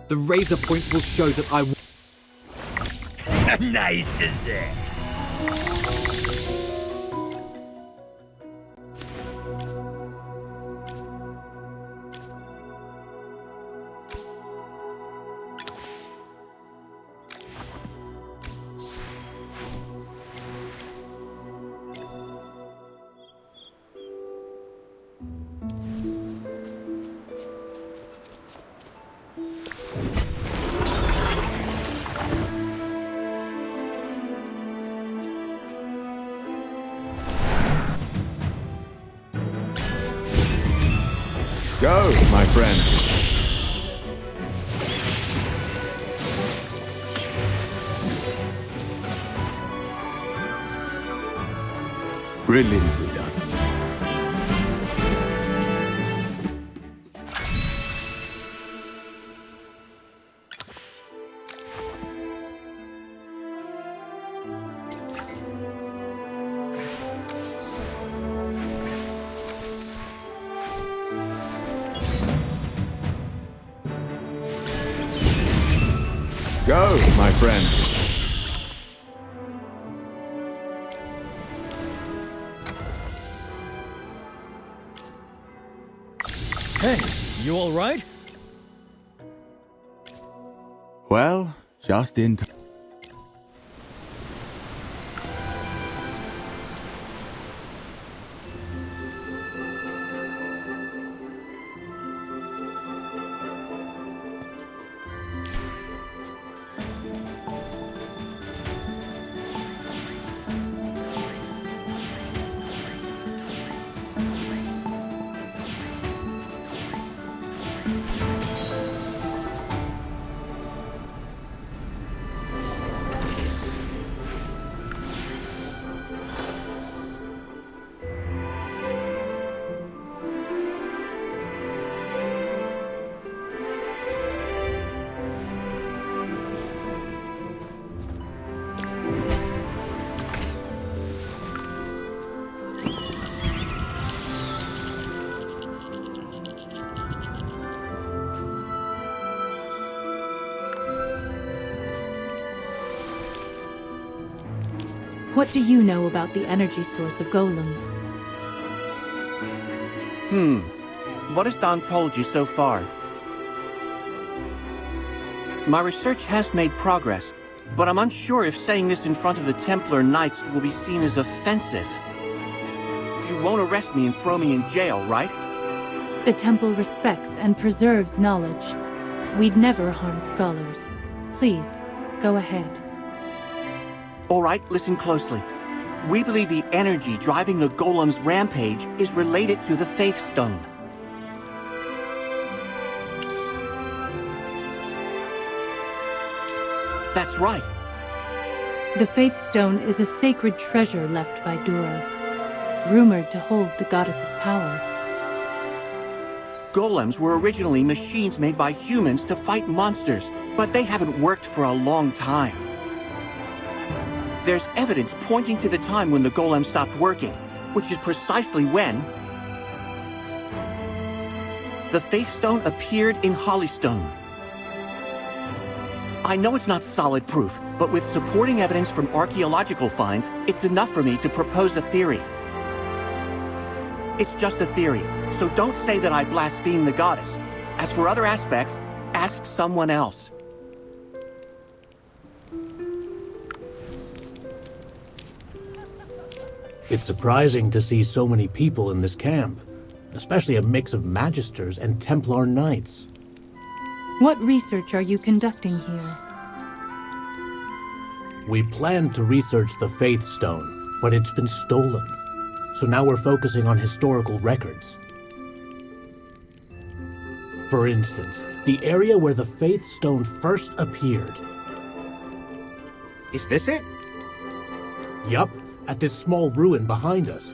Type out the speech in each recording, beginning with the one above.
The razor point will show that I... Nice dessert. Go, my friend. Brilliantly done. Go, my friend. Hey, you all right? Well, just in time. What do you know about the energy source of golems? What has Don told you so far? My research has made progress, but I'm unsure if saying this in front of the Templar Knights will be seen as offensive. You won't arrest me and throw me in jail, right? The temple respects and preserves knowledge. We'd never harm scholars. Please, go ahead. All right, listen closely. We believe the energy driving the Golem's rampage is related to the Faith Stone. That's right. The Faith Stone is a sacred treasure left by Dura, rumored to hold the goddess's power. Golems were originally machines made by humans to fight monsters, but they haven't worked for a long time. There's evidence pointing to the time when the golem stopped working, which is precisely when the Faith Stone appeared in Hollystone. I know it's not solid proof, but with supporting evidence from archaeological finds, it's enough for me to propose a theory. It's just a theory, so don't say that I blaspheme the goddess. As for other aspects, ask someone else. It's surprising to see so many people in this camp, especially a mix of Magisters and Templar Knights. What research are you conducting here? We planned to research the Faith Stone, but it's been stolen. So now we're focusing on historical records. For instance, the area where the Faith Stone first appeared. Is this it? Yup, at this small ruin behind us.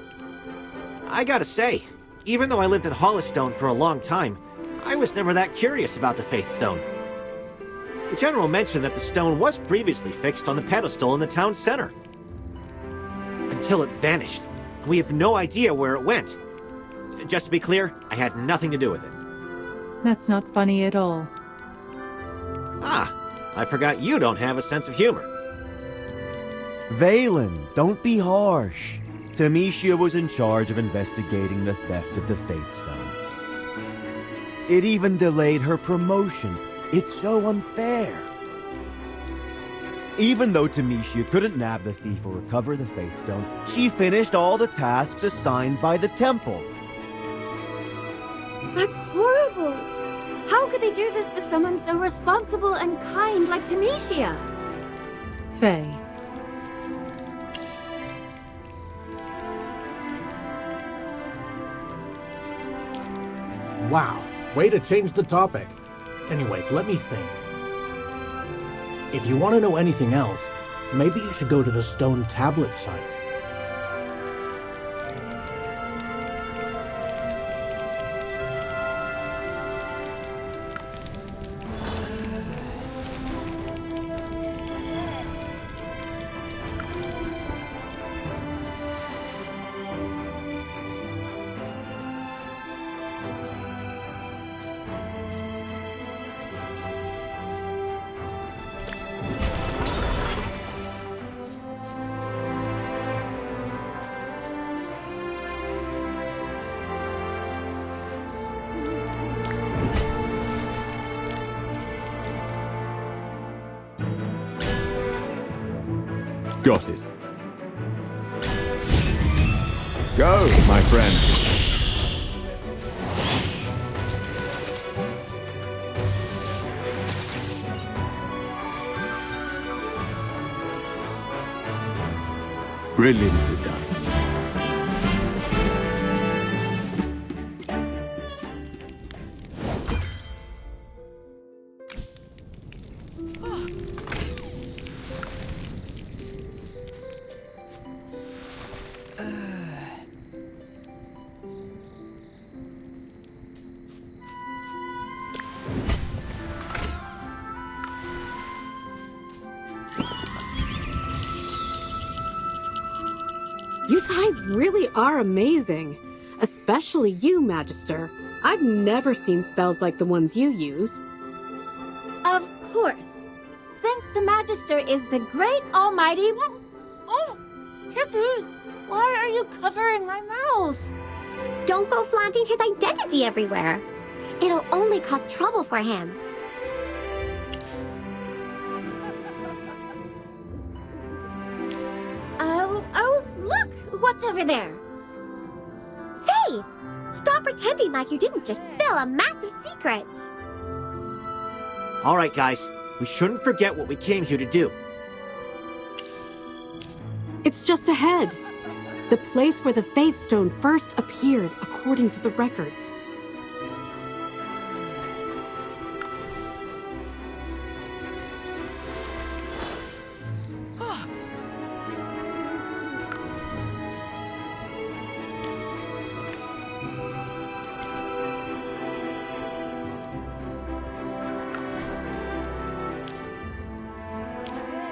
I gotta say, even though I lived in Hollystone for a long time, I was never that curious about the Faith Stone. The General mentioned that the stone was previously fixed on the pedestal in the town center. Until it vanished. We have no idea where it went. Just to be clear, I had nothing to do with it. That's not funny at all. Ah, I forgot you don't have a sense of humor. Valen, don't be harsh. Tamicia was in charge of investigating the theft of the Faith Stone. It even delayed her promotion. It's so unfair. Even though Tamicia couldn't nab the thief or recover the Faith Stone, she finished all the tasks assigned by the temple. That's horrible! How could they do this to someone so responsible and kind like Tamicia? Faye. Wow, way to change the topic. Anyways, let me think. If you want to know anything else, maybe you should go to the Stone Tablet site. Got it. Go, my friend. Brilliantly done. You guys really are amazing. Especially you, Magister. I've never seen spells like the ones you use. Of course. Since the Magister is the great almighty... Oh, Tippy, why are you covering my mouth? Don't go flaunting his identity everywhere. It'll only cause trouble for him. Oh, look! What's over there? Faye! Stop pretending like you didn't just spill a massive secret. All right, guys. We shouldn't forget what we came here to do. It's just ahead. The place where the Faith Stone first appeared, according to the records.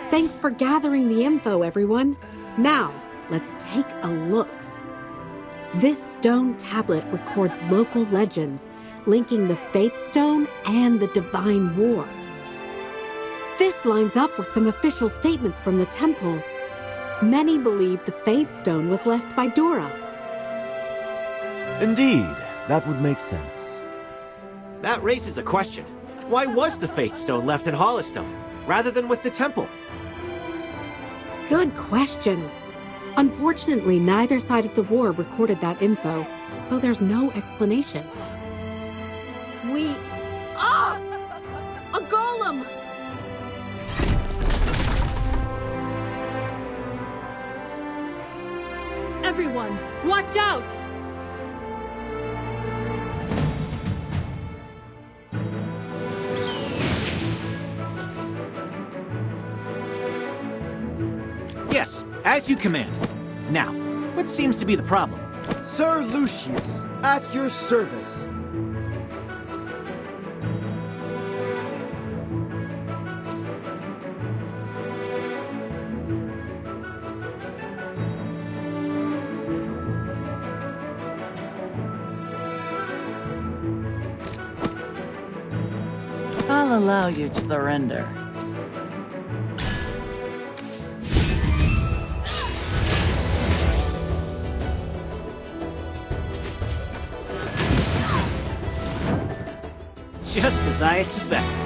Thanks for gathering the info, everyone. Now, let's take a look. This stone tablet records local legends linking the Faith Stone and the Divine War. This lines up with some official statements from the temple. Many believe the Faith Stone was left by Dora. Indeed, that would make sense. That raises a question. Why was the Faith Stone left in Hollowstone, rather than with the temple? Good question. Unfortunately, neither side of the war recorded that info, so there's no explanation. A golem! Everyone, watch out! Yes, as you command. Now, what seems to be the problem? Sir Lucius, at your service. I'll allow you to surrender. Just as I expected.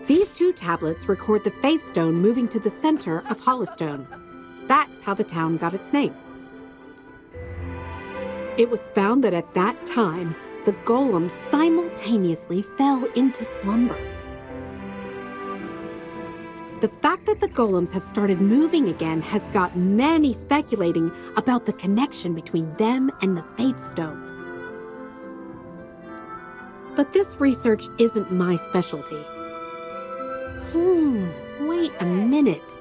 These two tablets record the Faith Stone moving to the center of Hollowstone. That's how the town got its name. It was found that at that time, the golems simultaneously fell into slumber. The fact that the golems have started moving again has got many speculating about the connection between them and the Faith Stone. But this research isn't my specialty. Wait a minute.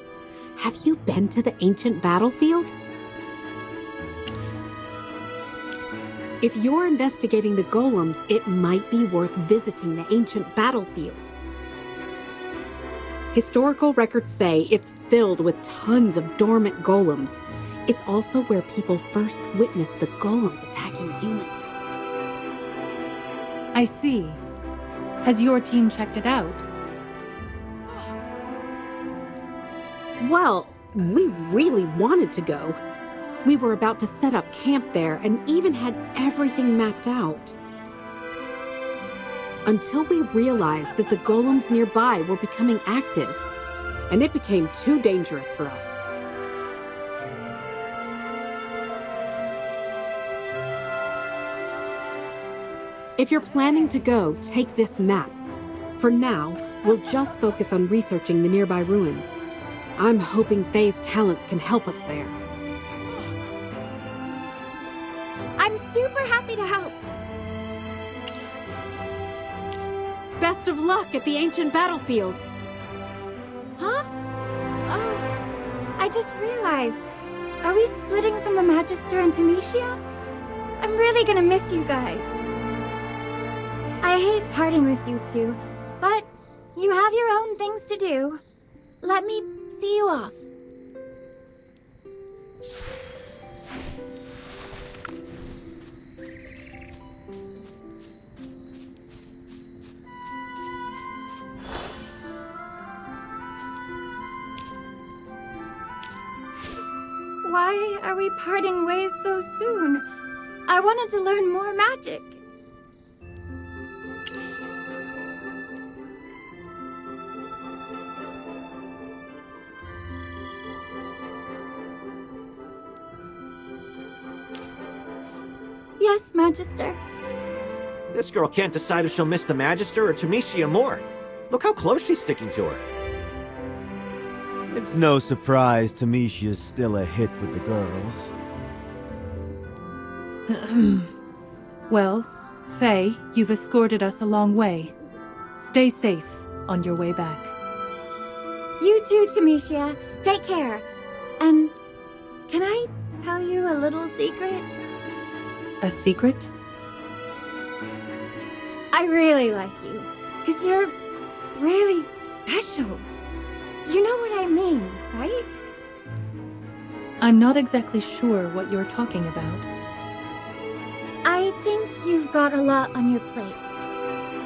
Have you been to the ancient battlefield? If you're investigating the golems, it might be worth visiting the ancient battlefield. Historical records say it's filled with tons of dormant golems. It's also where people first witnessed the golems attacking humans. I see. Has your team checked it out? Well, we really wanted to go. We were about to set up camp there and even had everything mapped out. Until we realized that the golems nearby were becoming active, and it became too dangerous for us. If you're planning to go, take this map. For now, we'll just focus on researching the nearby ruins. I'm hoping Faye's talents can help us there. I'm super happy to help. Best of luck at the ancient battlefield. Huh? Oh, I just realized. Are we splitting from the Magister and Temesia? I'm really gonna miss you guys. I hate parting with you two, but you have your own things to do. Let me see you off. Why are we parting ways so soon? I wanted to learn more magic. Yes, Magister. This girl can't decide if she'll miss the Magister or Temesia more. Look how close she's sticking to her. It's no surprise Temesia's still a hit with the girls. Well, Faye, you've escorted us a long way. Stay safe on your way back. You too, Temesia. Take care. And can I tell you a little secret? A secret? I really like you, because you're really special. You know what I mean, right? I'm not exactly sure what you're talking about. I think you've got a lot on your plate.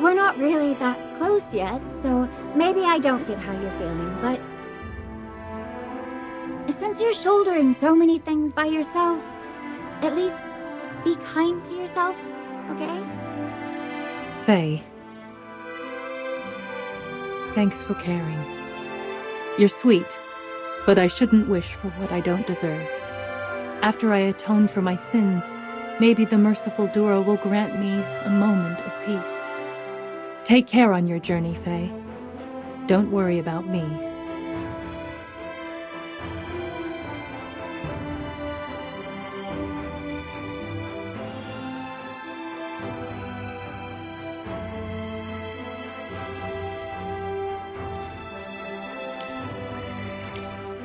We're not really that close yet, so maybe I don't get how you're feeling, but since you're shouldering so many things by yourself, at least be kind to yourself, okay? Faye. Thanks for caring. You're sweet, but I shouldn't wish for what I don't deserve. After I atone for my sins, maybe the merciful Dura will grant me a moment of peace. Take care on your journey, Faye. Don't worry about me.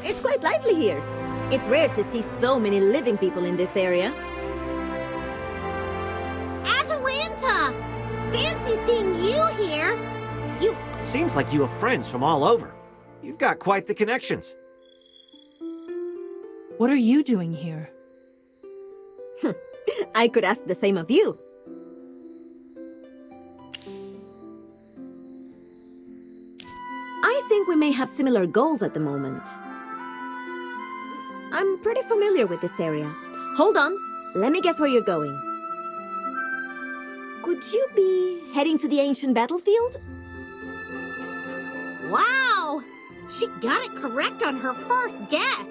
It's quite lively here. It's rare to see so many living people in this area. Atalanta! Fancy seeing you here! You... Seems like you have friends from all over. You've got quite the connections. What are you doing here? I could ask the same of you. I think we may have similar goals at the moment. I'm pretty familiar with this area. Hold on, let me guess where you're going. Could you be heading to the ancient battlefield? Wow! She got it correct on her first guess!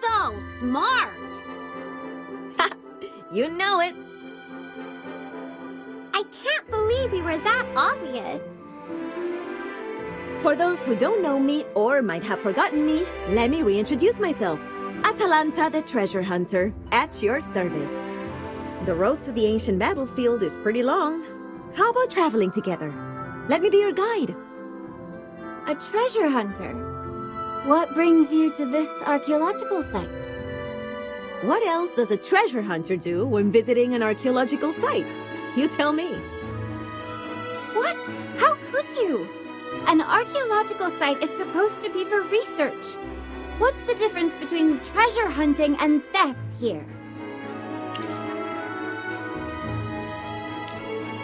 So smart! You know it. I can't believe we were that obvious. For those who don't know me or might have forgotten me, let me reintroduce myself. Atalanta the Treasure Hunter, at your service. The road to the ancient battlefield is pretty long. How about traveling together? Let me be your guide. A treasure hunter? What brings you to this archaeological site? What else does a treasure hunter do when visiting an archaeological site? You tell me. What? How could you? An archaeological site is supposed to be for research. What's the difference between treasure hunting and theft here?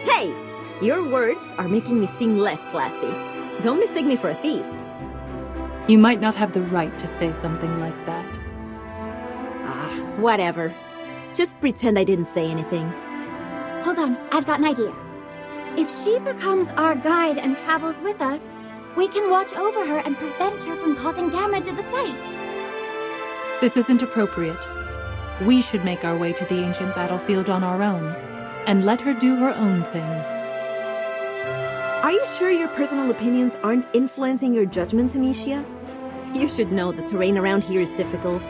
Hey! Your words are making me seem less classy. Don't mistake me for a thief. You might not have the right to say something like that. Whatever. Just pretend I didn't say anything. Hold on, I've got an idea. If she becomes our guide and travels with us, we can watch over her and prevent her from causing damage at the site. This isn't appropriate. We should make our way to the ancient battlefield on our own, and let her do her own thing. Are you sure your personal opinions aren't influencing your judgment, Amicia? You should know the terrain around here is difficult.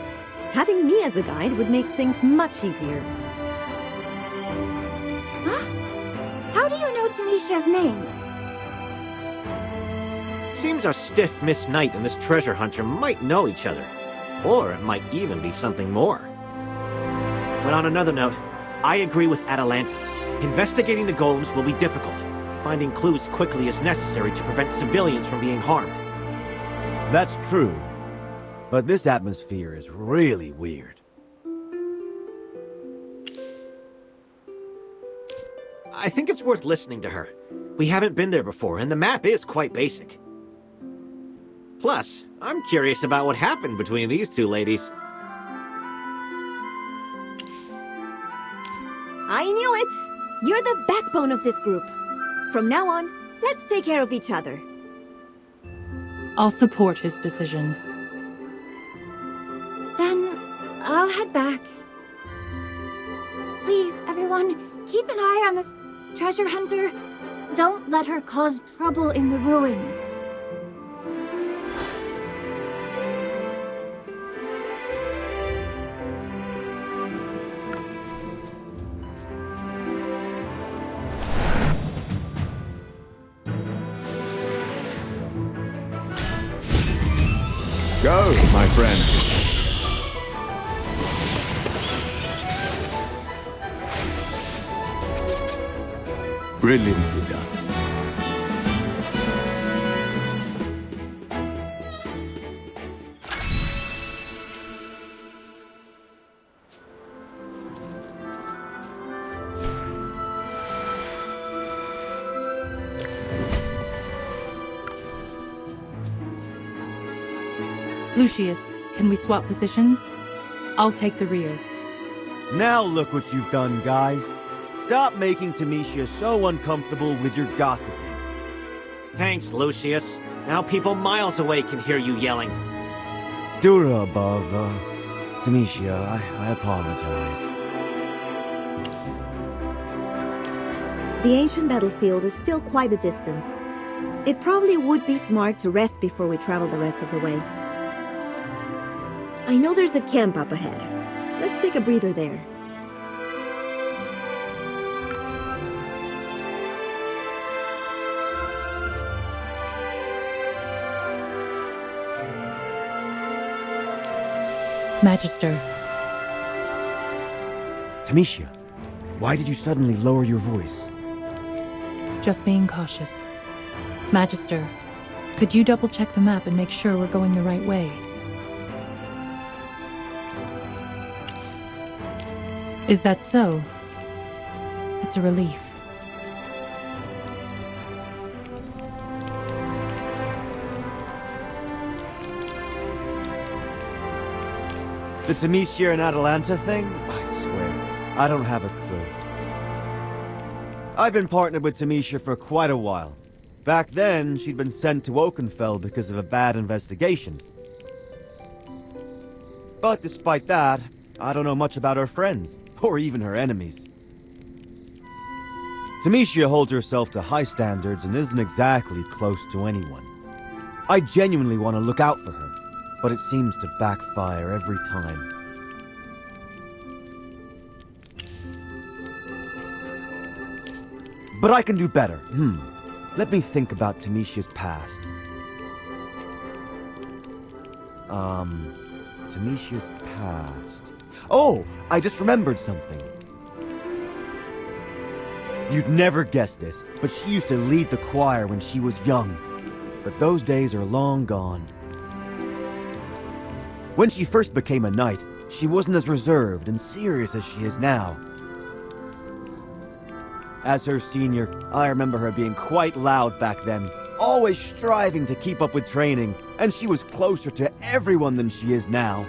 Having me as a guide would make things much easier. Huh? How do you know Tamicia's name? Seems our stiff Miss Knight and this treasure hunter might know each other. Or it might even be something more. But on another note, I agree with Atalanta. Investigating the golems will be difficult. Finding clues quickly is necessary to prevent civilians from being harmed. That's true. But this atmosphere is really weird. I think it's worth listening to her. We haven't been there before, and the map is quite basic. Plus, I'm curious about what happened between these two ladies. I knew it! You're the backbone of this group. From now on, let's take care of each other. I'll support his decision. Then, I'll head back. Please, everyone, keep an eye on this treasure hunter. Don't let her cause trouble in the ruins. Go, my friend. Brilliantly done. Lucius, can we swap positions? I'll take the rear. Now look what you've done, guys. Stop making Tamicia so uncomfortable with your gossiping. Thanks, Lucius. Now people miles away can hear you yelling. Dura above, Tamicia, I apologize. The ancient battlefield is still quite a distance. It probably would be smart to rest before we travel the rest of the way. I know there's a camp up ahead. Let's take a breather there. Magister, Tamicia, why did you suddenly lower your voice? just being cautious. Magister, could you double-check the map and make sure we're going the right way? Is that so? It's a relief. The Tamicia and Atalanta thing? I swear, I don't have a clue. I've been partnered with Tamicia for quite a while. Back then, she'd been sent to Oakenfell because of a bad investigation. But despite that, I don't know much about her friends, or even her enemies. Tamicia holds herself to high standards and isn't exactly close to anyone. I genuinely want to look out for her, but it seems to backfire every time. But I can do better. Let me think about Tamicia's past. Tamicia's past. Oh, I just remembered something. You'd never guess this, but she used to lead the choir when she was young. But those days are long gone. When she first became a knight, she wasn't as reserved and serious as she is now. As her senior, I remember her being quite loud back then, always striving to keep up with training, and she was closer to everyone than she is now.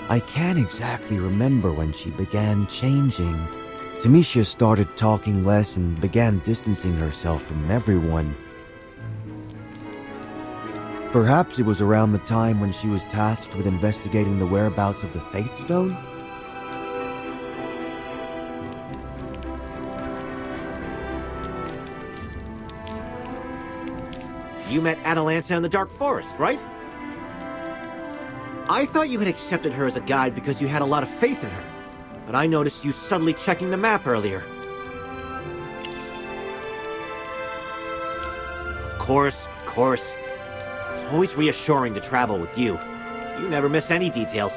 I can't exactly remember when she began changing. Tamicia started talking less and began distancing herself from everyone. Perhaps it was around the time when she was tasked with investigating the whereabouts of the Faith Stone? You met Atalanta in the Dark Forest, right? I thought you had accepted her as a guide because you had a lot of faith in her, but I noticed you subtly checking the map earlier. Of course. It's always reassuring to travel with you. You never miss any details.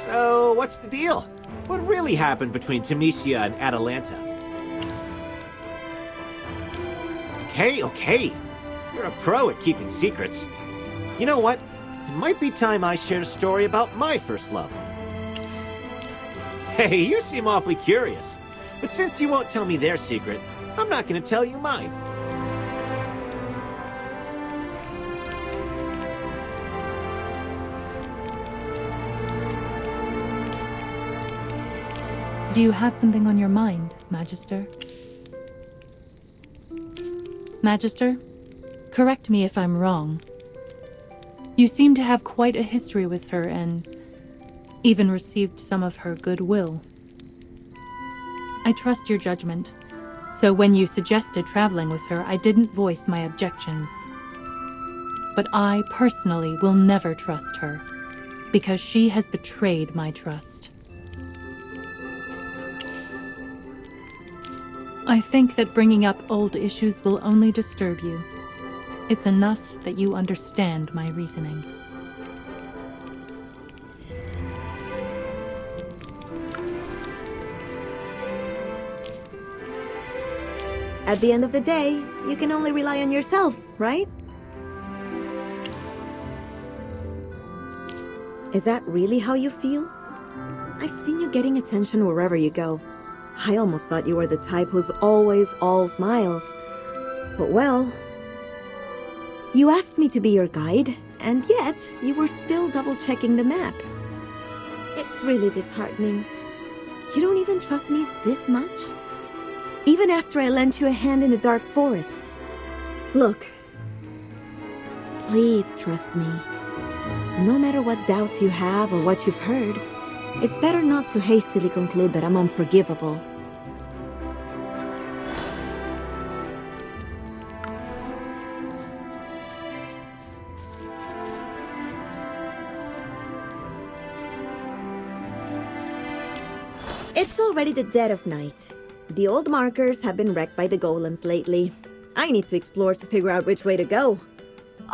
So, what's the deal? What really happened between Tamicia and Atalanta? Okay. You're a pro at keeping secrets. You know what? It might be time I shared a story about my first love. Hey, you seem awfully curious. But since you won't tell me their secret, I'm not going to tell you mine. Do you have something on your mind, Magister? Magister, correct me if I'm wrong. You seem to have quite a history with her and even received some of her goodwill. I trust your judgment, so when you suggested traveling with her, I didn't voice my objections. But I personally will never trust her, because she has betrayed my trust. I think that bringing up old issues will only disturb you. It's enough that you understand my reasoning. At the end of the day, you can only rely on yourself, right? Is that really how you feel? I've seen you getting attention wherever you go. I almost thought you were the type who's always all smiles. But well, you asked me to be your guide, and yet you were still double-checking the map. It's really disheartening. You don't even trust me this much? Even after I lent you a hand in the Dark Forest. Look, please trust me. No matter what doubts you have or what you've heard, it's better not to hastily conclude that I'm unforgivable. It's already the dead of night. The old markers have been wrecked by the golems lately. I need to explore to figure out which way to go.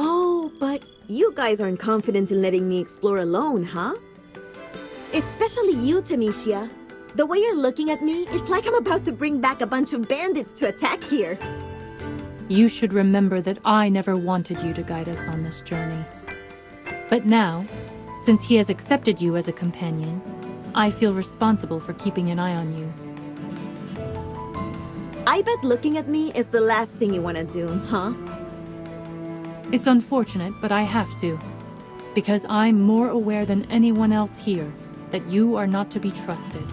Oh, but you guys aren't confident in letting me explore alone, huh? Especially you, Tamicia. The way you're looking at me, it's like I'm about to bring back a bunch of bandits to attack here. You should remember that I never wanted you to guide us on this journey. But now, since he has accepted you as a companion, I feel responsible for keeping an eye on you. I bet looking at me is the last thing you want to do, huh? It's unfortunate, but I have to. Because I'm more aware than anyone else here that you are not to be trusted.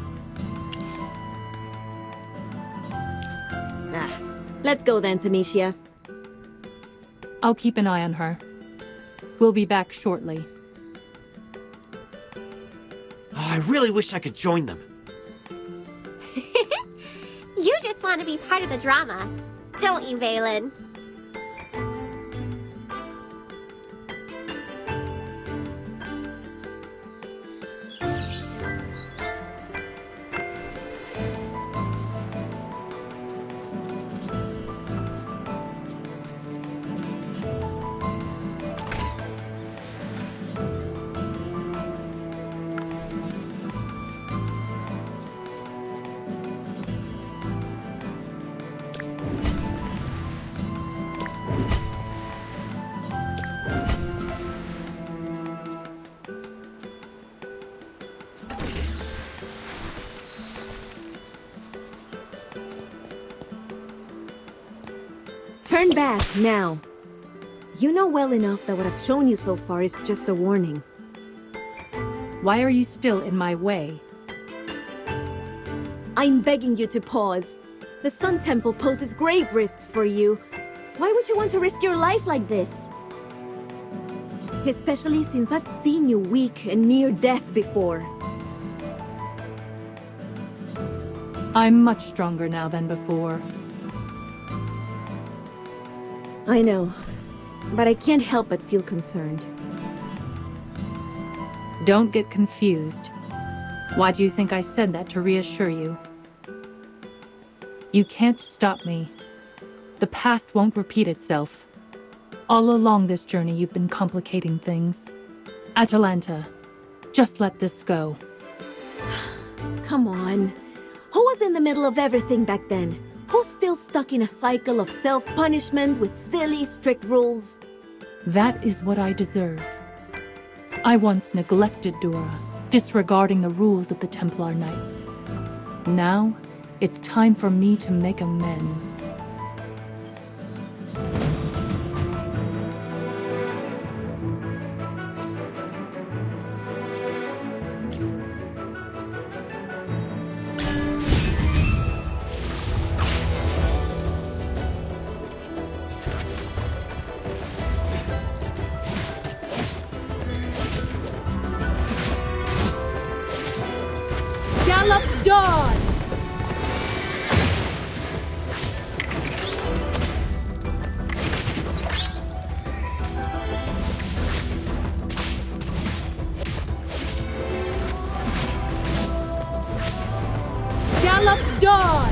Let's go then, Tamicia. I'll keep an eye on her. We'll be back shortly. Oh, I really wish I could join them. You just want to be part of the drama, don't you, Valen? Turn back, now. You know well enough that what I've shown you so far is just a warning. Why are you still in my way? I'm begging you to pause. The Sun Temple poses grave risks for you. Why would you want to risk your life like this? Especially since I've seen you weak and near death before. I'm much stronger now than before. I know, but I can't help but feel concerned. Don't get confused. Why do you think I said that to reassure you? You can't stop me. The past won't repeat itself. All along this journey, you've been complicating things. Atalanta, just let this go. Come on. Who was in the middle of everything back then? Who's still stuck in a cycle of self-punishment with silly, strict rules? That is what I deserve. I once neglected Dora, disregarding the rules of the Templar Knights. Now, it's time for me to make amends. Gallop Dawn! Gallop Dawn!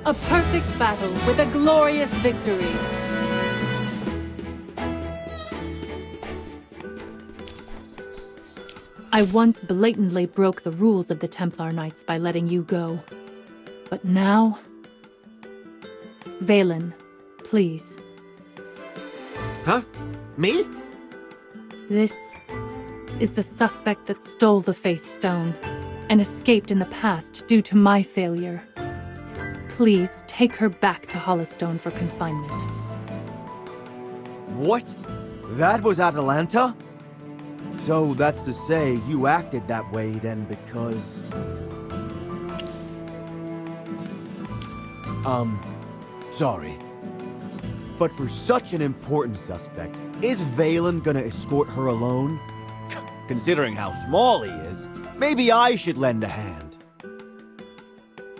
A perfect battle with a glorious victory. I once blatantly broke the rules of the Templar Knights by letting you go. But now... Valen, please. Huh? Me? This is the suspect that stole the Faith Stone and escaped in the past due to my failure. Please take her back to Hollowstone for confinement. What? That was Atalanta? So that's to say you acted that way then because... Sorry. But for such an important suspect, is Valen gonna escort her alone? Considering how small he is, maybe I should lend a hand.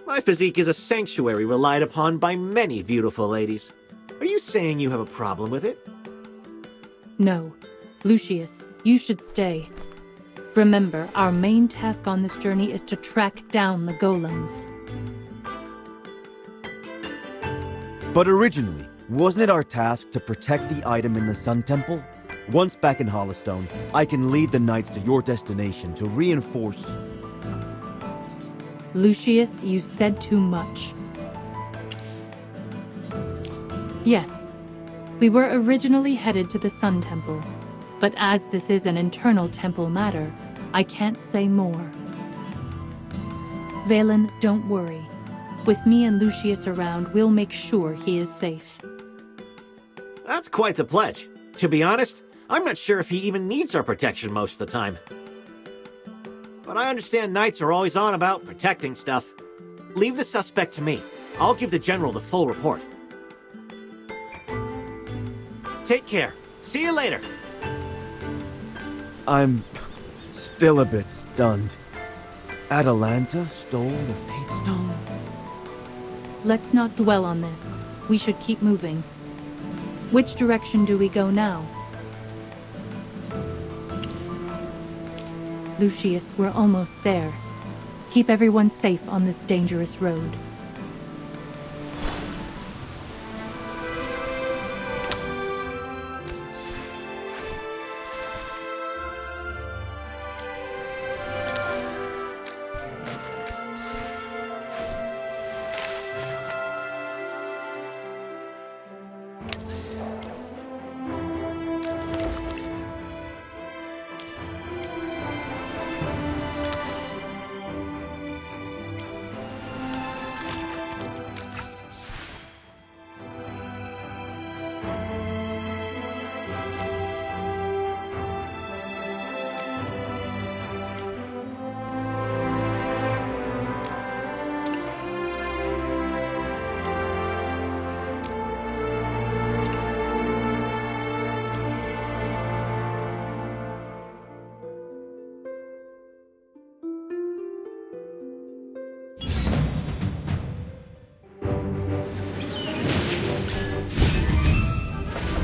My physique is a sanctuary relied upon by many beautiful ladies. Are you saying you have a problem with it? No. Lucius, you should stay. Remember, our main task on this journey is to track down the golems. But originally, wasn't it our task to protect the item in the Sun Temple? Once back in Hollowstone, I can lead the knights to your destination to reinforce... Lucius, you said too much. Yes, we were originally headed to the Sun Temple, but as this is an internal temple matter, I can't say more. Valen, don't worry. With me and Lucius around, we'll make sure he is safe. That's quite the pledge. To be honest, I'm not sure if he even needs our protection most of the time. But I understand knights are always on about protecting stuff. Leave the suspect to me. I'll give the general the full report. Take care. See you later. I'm still a bit stunned. Atalanta stole the Faith Stone? Let's not dwell on this. We should keep moving. Which direction do we go now? Lucius, we're almost there. Keep everyone safe on this dangerous road.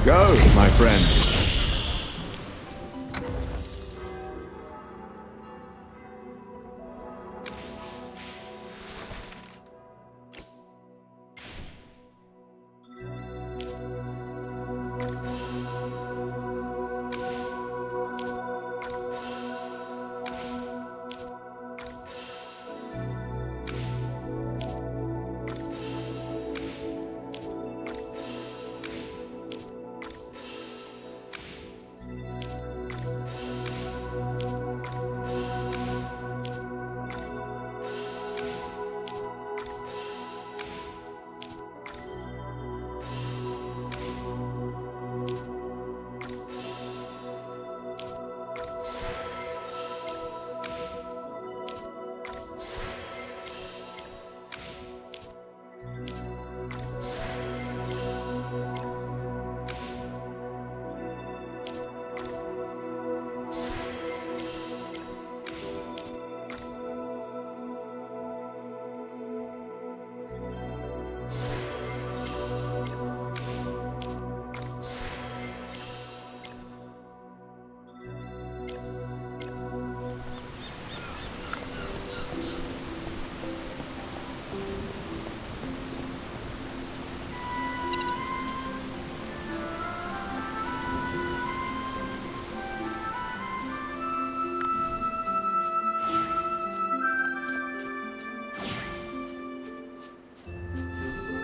Go, my friend.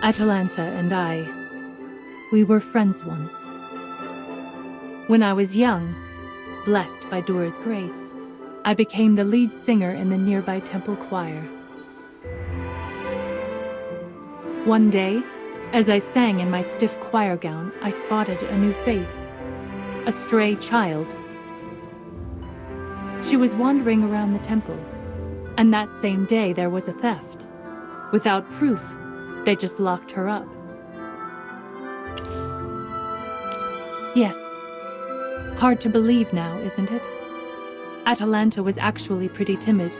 Atalanta and I, we were friends once. When I was young, blessed by Dora's grace, I became the lead singer in the nearby temple choir. One day, as I sang in my stiff choir gown, I spotted a new face, a stray child. She was wandering around the temple, and that same day there was a theft. Without proof, they just locked her up. Yes. Hard to believe now, isn't it? Atalanta was actually pretty timid.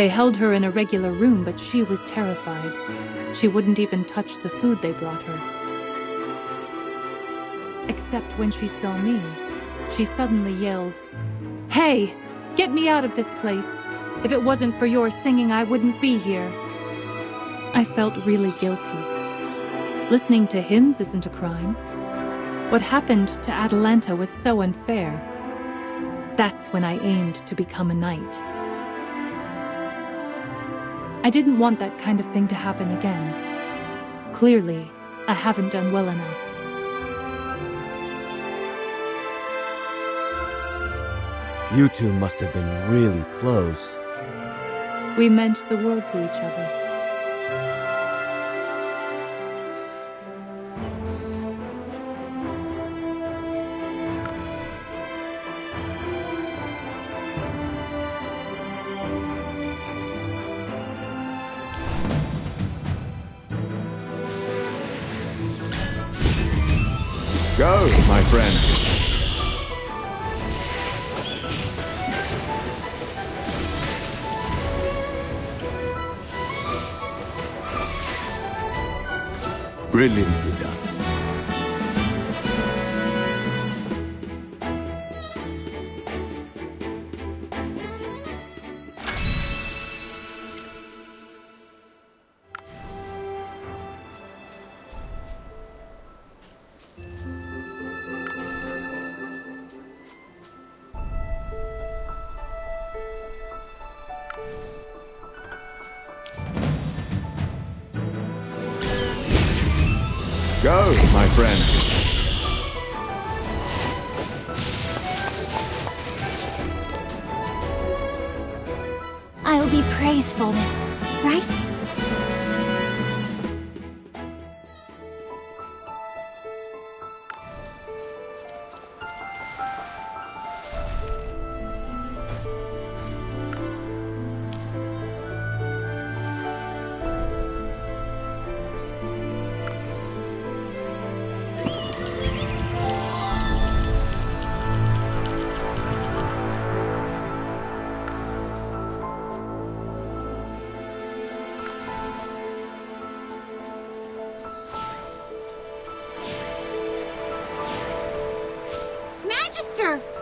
They held her in a regular room, but she was terrified. She wouldn't even touch the food they brought her. Except when she saw me, she suddenly yelled, "Hey! Get me out of this place! If it wasn't for your singing, I wouldn't be here." I felt really guilty. Listening to hymns isn't a crime. What happened to Atalanta was so unfair. That's when I aimed to become a knight. I didn't want that kind of thing to happen again. Clearly, I haven't done well enough. You two must have been really close. We meant the world to each other. Go, my friend. Brilliantly done. Go, my friend. I'll be praised for this, right?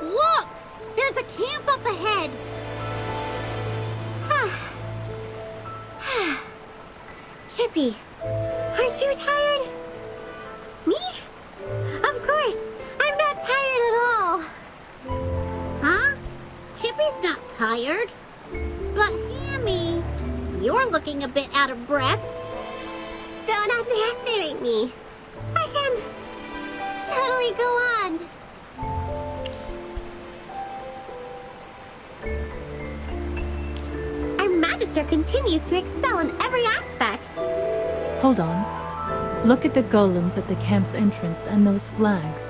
Look! There's a camp up ahead! Chippy, aren't you tired? Me? Of course! I'm not tired at all! Huh? Chippy's not tired. But Hammy, you're looking a bit out of breath. Don't underestimate me. I can totally go on. Magister continues to excel in every aspect. Hold on. Look at the golems at the camp's entrance and those flags.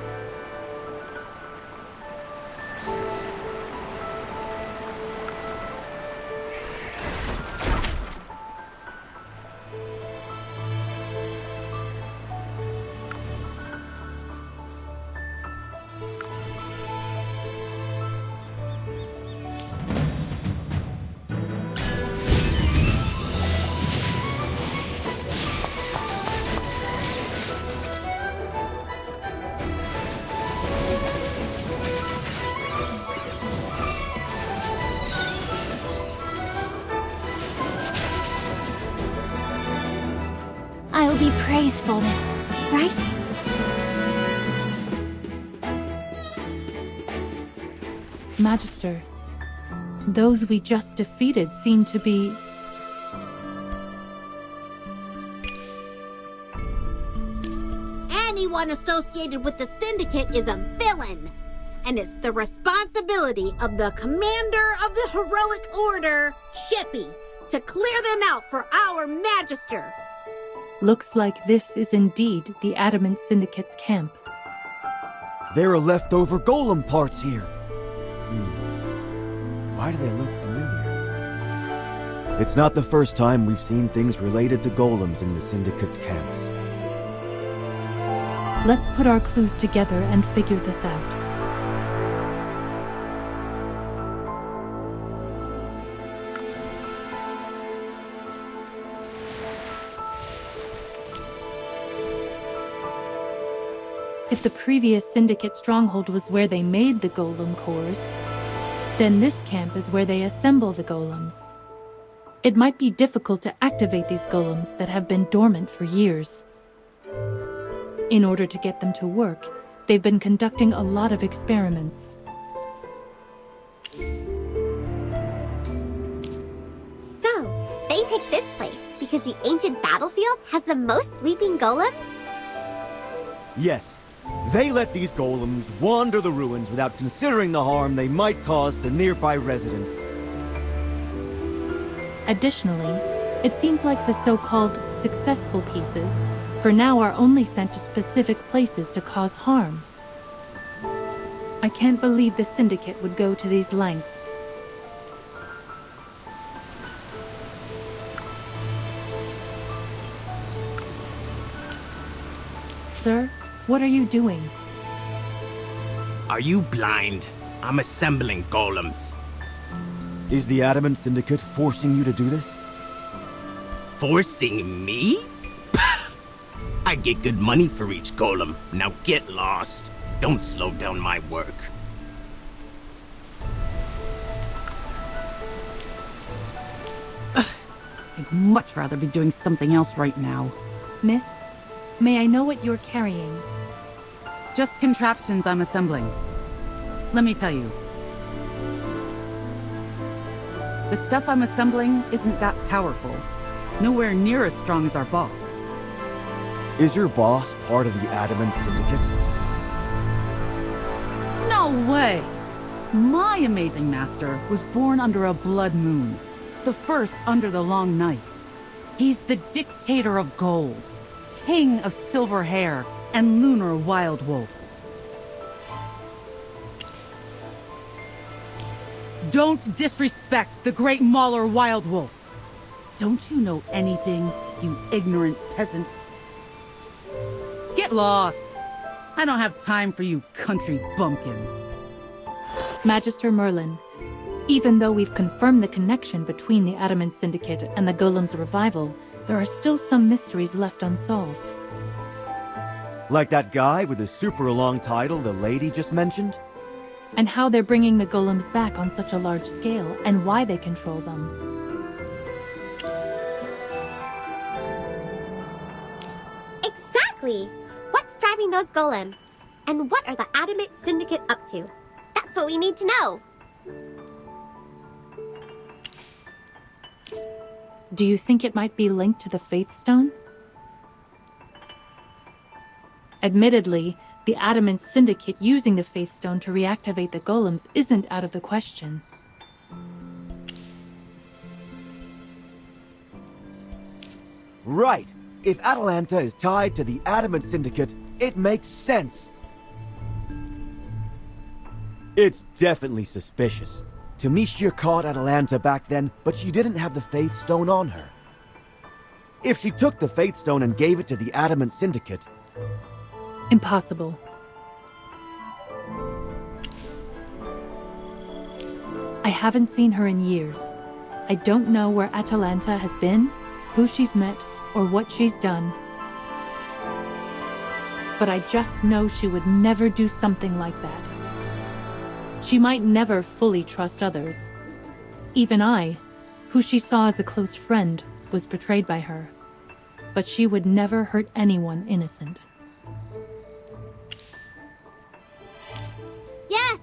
I'll be praised for this, right? Magister, those we just defeated seem to be... Anyone associated with the Syndicate is a villain, and it's the responsibility of the commander of the Heroic Order, Chippy, to clear them out for our Magister. Looks like this is indeed the Adamant Syndicate's camp. There are leftover golem parts here. Why do they look familiar? It's not the first time we've seen things related to golems in the Syndicate's camps. Let's put our clues together and figure this out. If the previous Syndicate stronghold was where they made the golem cores, then this camp is where they assemble the golems. It might be difficult to activate these golems that have been dormant for years. In order to get them to work, they've been conducting a lot of experiments. So, they picked this place because the ancient battlefield has the most sleeping golems? Yes, they let these golems wander the ruins without considering the harm they might cause to nearby residents. Additionally, it seems like the so-called successful pieces for now are only sent to specific places to cause harm. I can't believe the Syndicate would go to these lengths. Sir, what are you doing? Are you blind? I'm assembling golems. Is the Adamant Syndicate forcing you to do this? Forcing me? I get good money for each golem. Now get lost. Don't slow down my work. I'd much rather be doing something else right now. Miss, may I know what you're carrying? Just contraptions I'm assembling. Let me tell you. The stuff I'm assembling isn't that powerful. Nowhere near as strong as our boss. Is your boss part of the Adamant Syndicate? No way! My amazing master was born under a blood moon. The first under the long night. He's the dictator of gold. King of silver hair and lunar wild wolf. Don't disrespect the great Mauler Wild Wolf. Don't you know anything, you ignorant peasant? Get lost. I don't have time for you country bumpkins. Magister Merlin, even though we've confirmed the connection between the Adamant Syndicate and the Golem's revival, there are still some mysteries left unsolved. Like that guy with the super long title the lady just mentioned? And how they're bringing the golems back on such a large scale, and why they control them. Exactly! What's driving those golems? And what are the Adamant Syndicate up to? That's what we need to know! Do you think it might be linked to the Faith Stone? Admittedly, the Adamant Syndicate using the Faith Stone to reactivate the golems isn't out of the question. Right! If Atalanta is tied to the Adamant Syndicate, it makes sense! It's definitely suspicious. Tamicia caught Atalanta back then, but she didn't have the Faith Stone on her. If she took the Faith Stone and gave it to the Adamant Syndicate... Impossible. I haven't seen her in years. I don't know where Atalanta has been, who she's met, or what she's done. But I just know she would never do something like that. She might never fully trust others. Even I, who she saw as a close friend, was betrayed by her. But she would never hurt anyone innocent. Yes!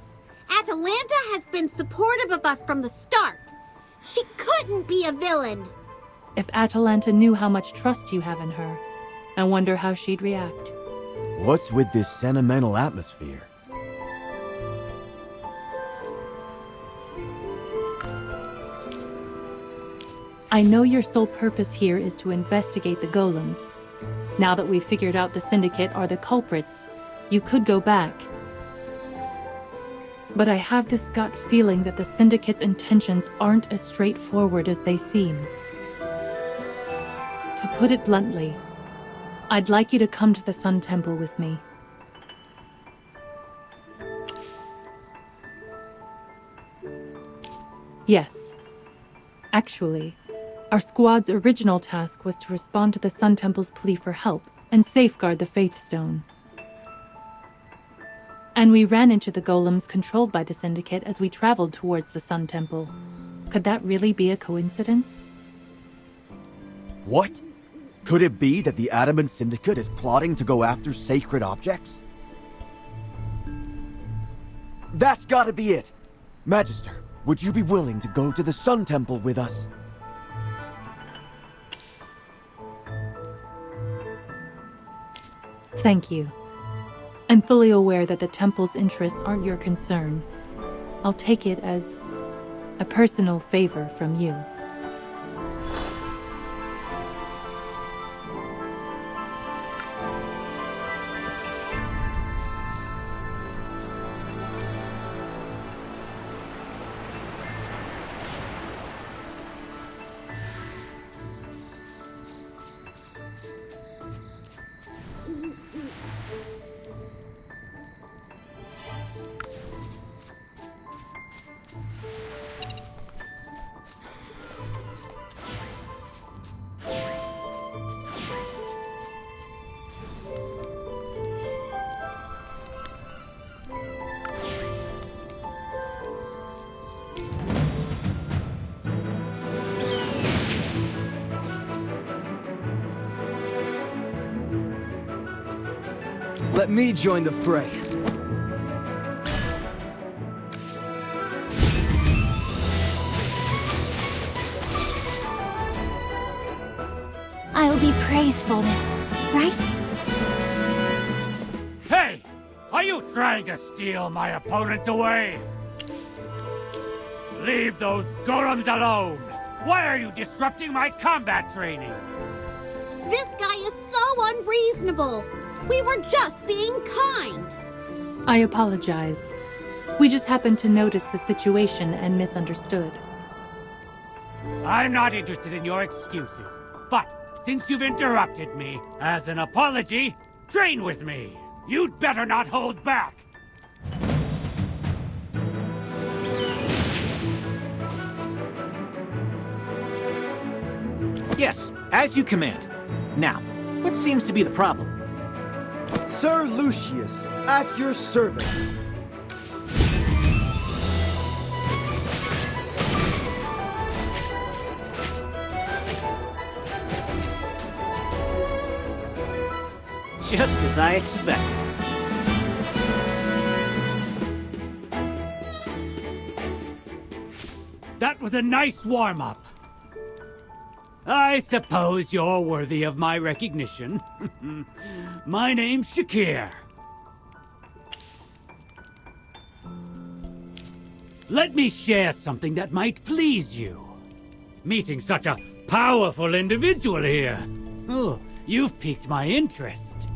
Atalanta has been supportive of us from the start. She couldn't be a villain. If Atalanta knew how much trust you have in her, I wonder how she'd react. What's with this sentimental atmosphere? I know your sole purpose here is to investigate the golems. Now that we've figured out the Syndicate are the culprits, you could go back. But I have this gut feeling that the Syndicate's intentions aren't as straightforward as they seem. To put it bluntly, I'd like you to come to the Sun Temple with me. Yes. Actually, our squad's original task was to respond to the Sun Temple's plea for help and safeguard the Faith Stone. And we ran into the golems controlled by the Syndicate as we traveled towards the Sun Temple. Could that really be a coincidence? What? Could it be that the Adamant Syndicate is plotting to go after sacred objects? That's gotta be it! Magister, would you be willing to go to the Sun Temple with us? Thank you. I'm fully aware that the Temple's interests aren't your concern. I'll take it as a personal favor from you. Let me join the fray. I'll be praised for this, right? Hey! Are you trying to steal my opponents away? Leave those golems alone! Why are you disrupting my combat training? This guy is so unreasonable. We were just being kind. I apologize. We just happened to notice the situation and misunderstood. I'm not interested in your excuses, but since you've interrupted me, as an apology, train with me. You'd better not hold back. Yes, as you command. Now, what seems to be the problem? Sir Lucius, at your service. Just as I expected. That was a nice warm-up. I suppose you're worthy of my recognition. My name's Shakir. Let me share something that might please you. Meeting such a powerful individual here. Oh, you've piqued my interest.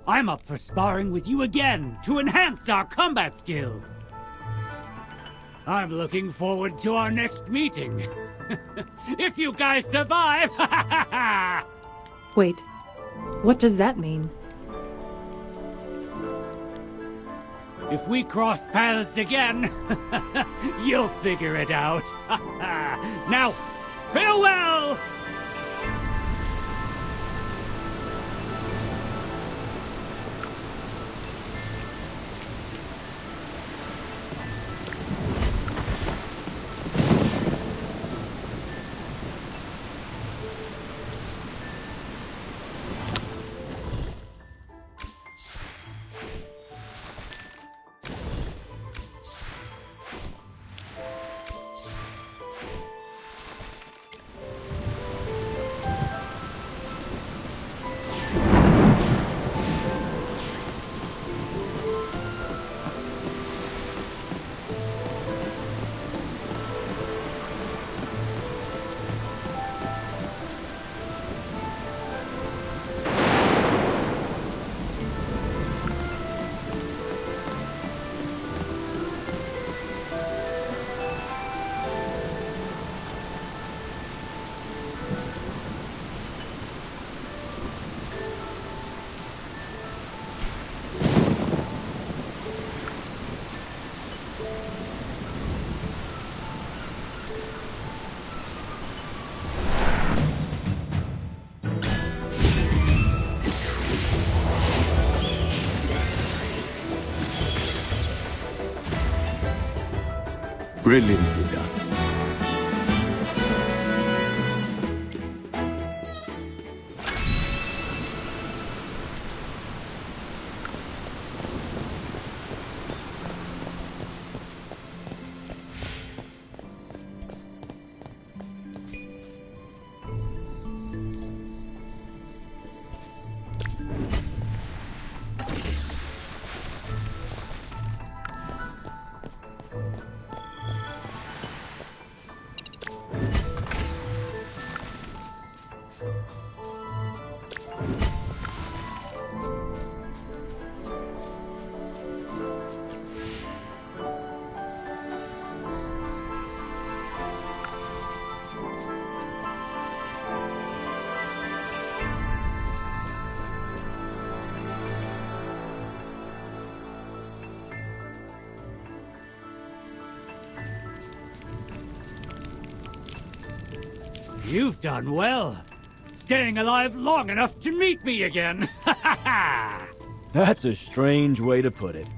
I'm up for sparring with you again to enhance our combat skills. I'm looking forward to our next meeting. If you guys survive! Wait, what does that mean? If we cross paths again, you'll figure it out. Now, farewell! Brilliantly done. You've done well. Staying alive long enough to meet me again. Ha ha ha! That's a strange way to put it.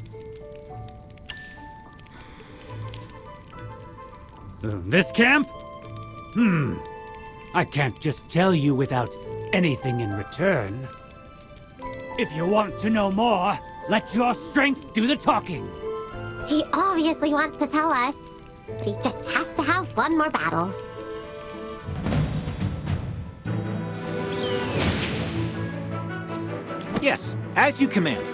This camp? I can't just tell you without anything in return. If you want to know more, let your strength do the talking. He obviously wants to tell us, but he just has to have one more battle. Yes, as you command.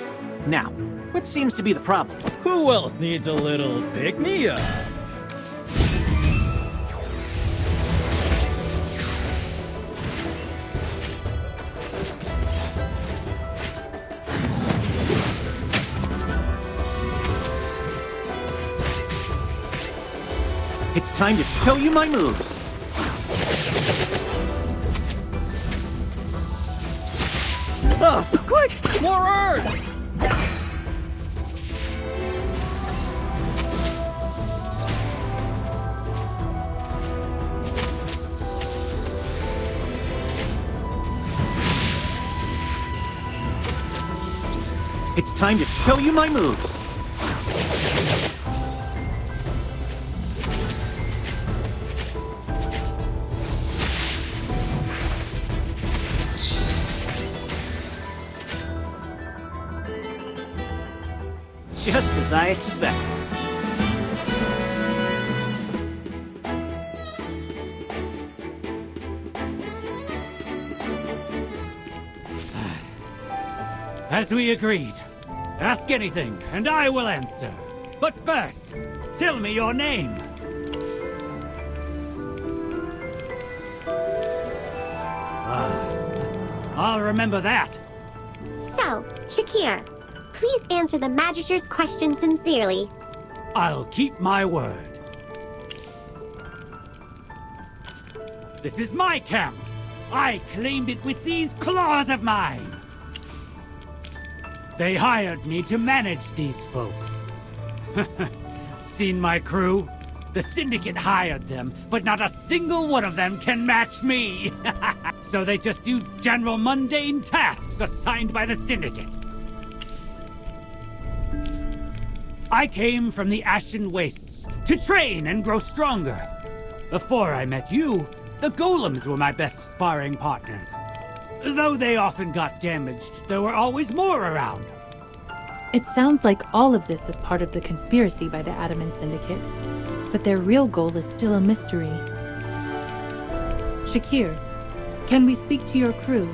Now, what seems to be the problem? Who else needs a little pick-me-up? It's time to show you my moves. Quick! More earth! It's time to show you my moves. Just as I expected. As we agreed, ask anything and I will answer. But first, tell me your name. I'll remember that. So, Shakir, please answer the Magister's question sincerely. I'll keep my word. This is my camp. I claimed it with these claws of mine. They hired me to manage these folks. Seen my crew? The Syndicate hired them, but not a single one of them can match me. So they just do general mundane tasks assigned by the Syndicate. I came from the Ashen Wastes to train and grow stronger. Before I met you, the golems were my best sparring partners. Though they often got damaged, there were always more around. It sounds like all of this is part of the conspiracy by the Adamant Syndicate, but their real goal is still a mystery. Shakir, can we speak to your crew?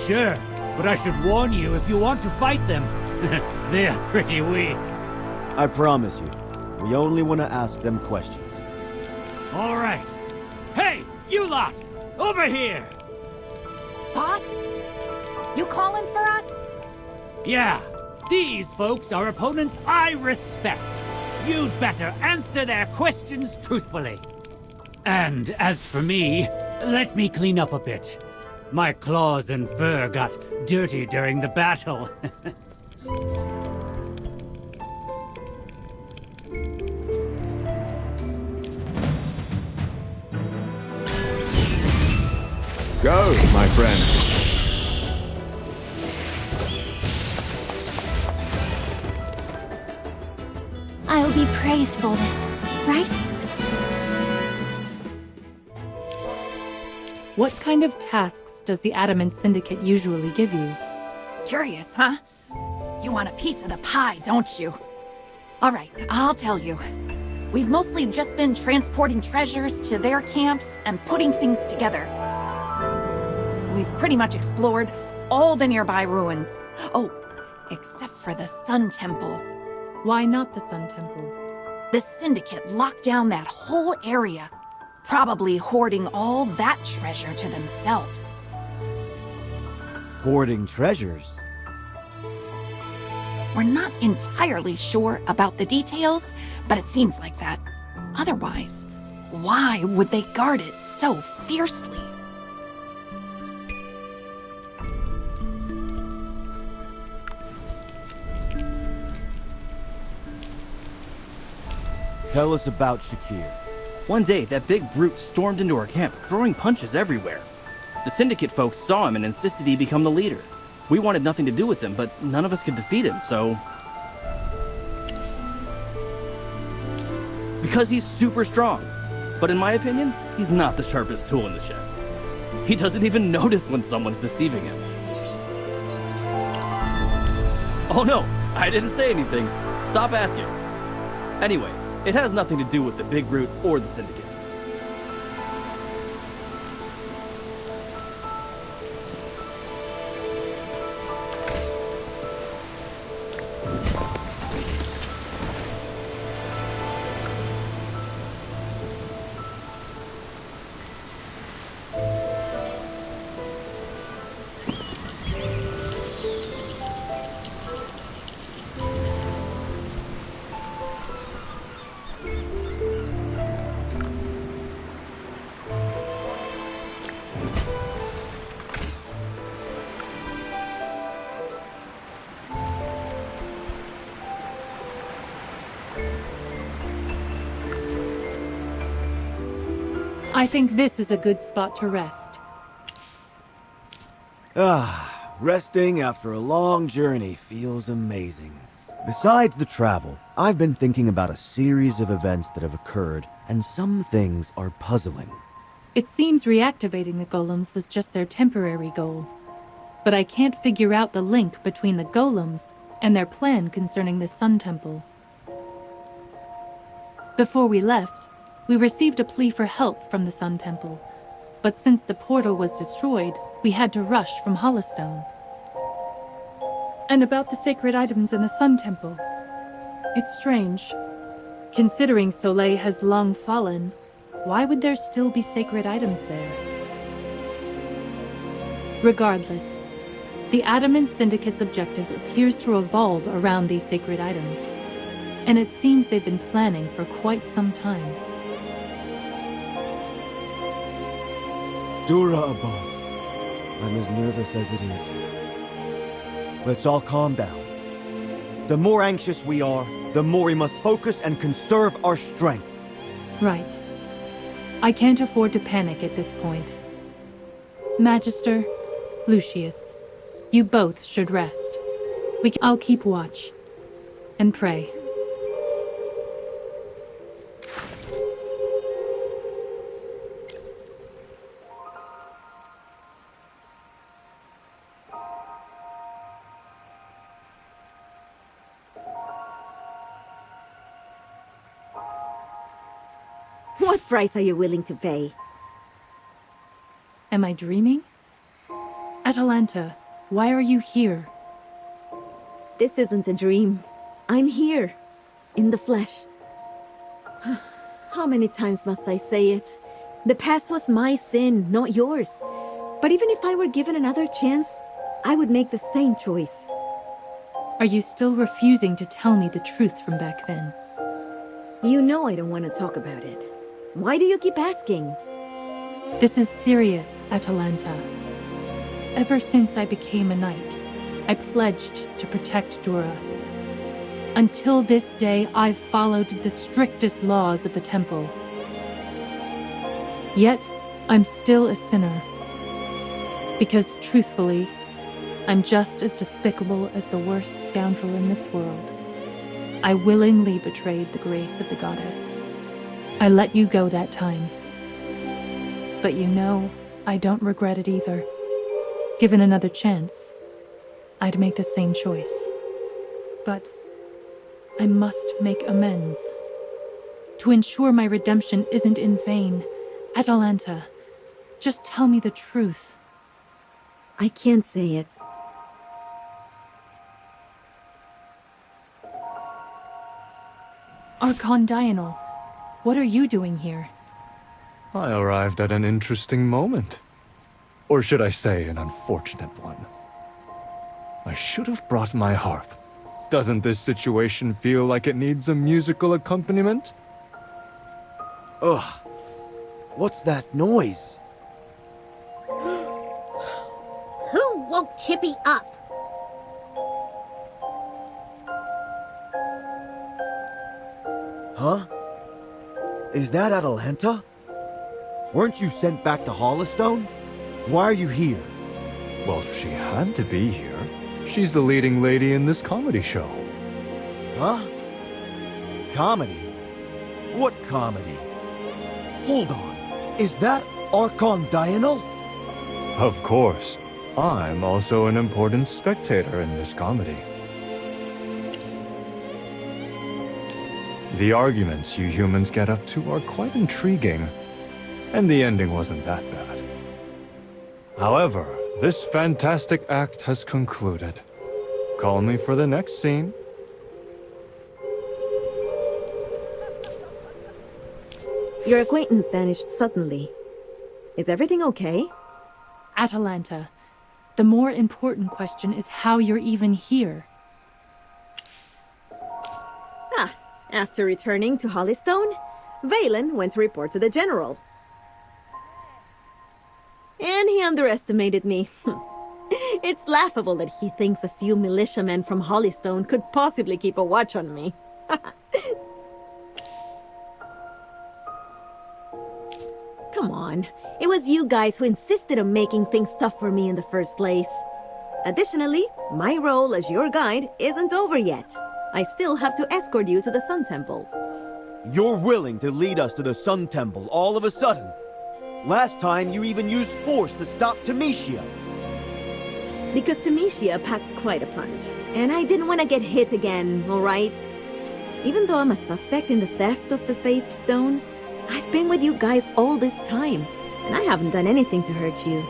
Sure, but I should warn you if you want to fight them. They're pretty weak. I promise you, we only want to ask them questions. All right. Hey, you lot! Over here! Boss? You calling for us? Yeah, these folks are opponents I respect. You'd better answer their questions truthfully. And as for me, let me clean up a bit. My claws and fur got dirty during the battle. Go, my friend. I'll be praised, Volus, right? What kind of tasks does the Adamant Syndicate usually give you? Curious, huh? You want a piece of the pie, don't you? All right, I'll tell you. We've mostly just been transporting treasures to their camps and putting things together. We've pretty much explored all the nearby ruins. Oh, except for the Sun Temple. Why not the Sun Temple? The Syndicate locked down that whole area, probably hoarding all that treasure to themselves. Hoarding treasures? We're not entirely sure about the details, but it seems like that. Otherwise, why would they guard it so fiercely? Tell us about Shakir. One day, that big brute stormed into our camp, throwing punches everywhere. The Syndicate folks saw him and insisted he become the leader. We wanted nothing to do with him, but none of us could defeat him, so... Because he's super strong. But in my opinion, he's not the sharpest tool in the shed. He doesn't even notice when someone's deceiving him. Oh no, I didn't say anything. Stop asking. Anyway, it has nothing to do with the Big Brute or the Syndicate. I think this is a good spot to rest. Resting after a long journey feels amazing. Besides the travel, I've been thinking about a series of events that have occurred, and some things are puzzling. It seems reactivating the golems was just their temporary goal. But I can't figure out the link between the golems and their plan concerning the Sun Temple. Before we left, we received a plea for help from the Sun Temple, but since the portal was destroyed, we had to rush from Hollowstone. And about the sacred items in the Sun Temple, it's strange. Considering Soleil has long fallen, why would there still be sacred items there? Regardless, the Adamant Syndicate's objective appears to revolve around these sacred items, and it seems they've been planning for quite some time. Dura above. I'm as nervous as it is. Let's all calm down. The more anxious we are, the more we must focus and conserve our strength. Right. I can't afford to panic at this point. Magister, Lucius, you both should rest. I'll keep watch and pray. What price are you willing to pay? Am I dreaming? Atalanta, why are you here? This isn't a dream. I'm here, in the flesh. How many times must I say it? The past was my sin, not yours. But even if I were given another chance, I would make the same choice. Are you still refusing to tell me the truth from back then? You know I don't want to talk about it. Why do you keep asking? This is serious, Atalanta. Ever since I became a knight, I pledged to protect Dura. Until this day, I've followed the strictest laws of the temple. Yet, I'm still a sinner. Because truthfully, I'm just as despicable as the worst scoundrel in this world. I willingly betrayed the grace of the goddess. I let you go that time. But you know, I don't regret it either. Given another chance, I'd make the same choice. But I must make amends. To ensure my redemption isn't in vain, Atalanta, just tell me the truth. I can't say it. Archon Diurnal, what are you doing here? I arrived at an interesting moment. Or should I say, an unfortunate one. I should have brought my harp. Doesn't this situation feel like it needs a musical accompaniment? Ugh. What's that noise? Who woke Chippy up? Huh? Is that Atalanta? Weren't you sent back to Hollistone? Why are you here? Well, she had to be here. She's the leading lady in this comedy show. Huh? Comedy? What comedy? Hold on. Is that Archon Diurnal? Of course. I'm also an important spectator in this comedy. The arguments you humans get up to are quite intriguing, and the ending wasn't that bad. However, this fantastic act has concluded. Call me for the next scene. Your acquaintance vanished suddenly. Is everything okay? Atalanta, the more important question is how you're even here. Ah, after returning to Hollystone, Valen went to report to the General. And he underestimated me. It's laughable that he thinks a few militiamen from Hollystone could possibly keep a watch on me. Come on. It was you guys who insisted on making things tough for me in the first place. Additionally, my role as your guide isn't over yet. I still have to escort you to the Sun Temple. You're willing to lead us to the Sun Temple all of a sudden. Last time you even used force to stop Temesia. Because Temesia packs quite a punch, and I didn't want to get hit again, alright? Even though I'm a suspect in the theft of the Faith Stone, I've been with you guys all this time, and I haven't done anything to hurt you.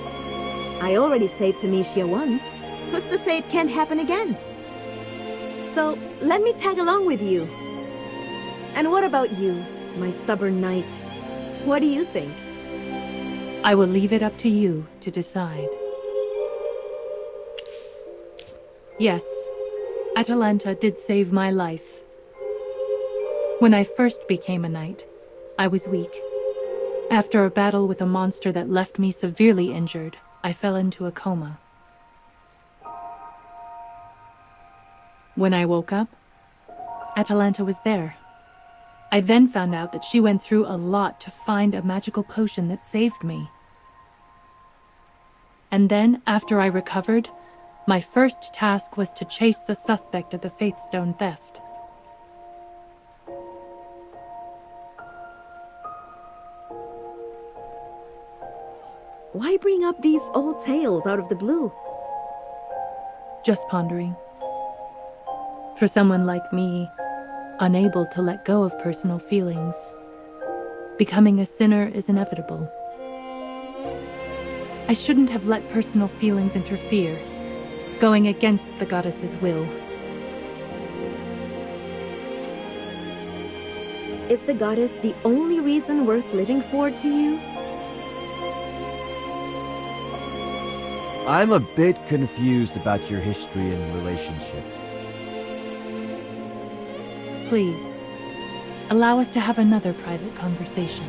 I already saved Temesia once. Who's to say it can't happen again? So, let me tag along with you. And what about you, my stubborn knight? What do you think? I will leave it up to you to decide. Yes, Atalanta did save my life. When I first became a knight, I was weak. After a battle with a monster that left me severely injured, I fell into a coma. When I woke up, Atalanta was there. I then found out that she went through a lot to find a magical potion that saved me. And then, after I recovered, my first task was to chase the suspect of the Faithstone theft. Why bring up these old tales out of the blue? Just pondering. For someone like me, unable to let go of personal feelings, becoming a sinner is inevitable. I shouldn't have let personal feelings interfere, going against the goddess's will. Is the goddess the only reason worth living for to you? I'm a bit confused about your history and relationship. Please, allow us to have another private conversation.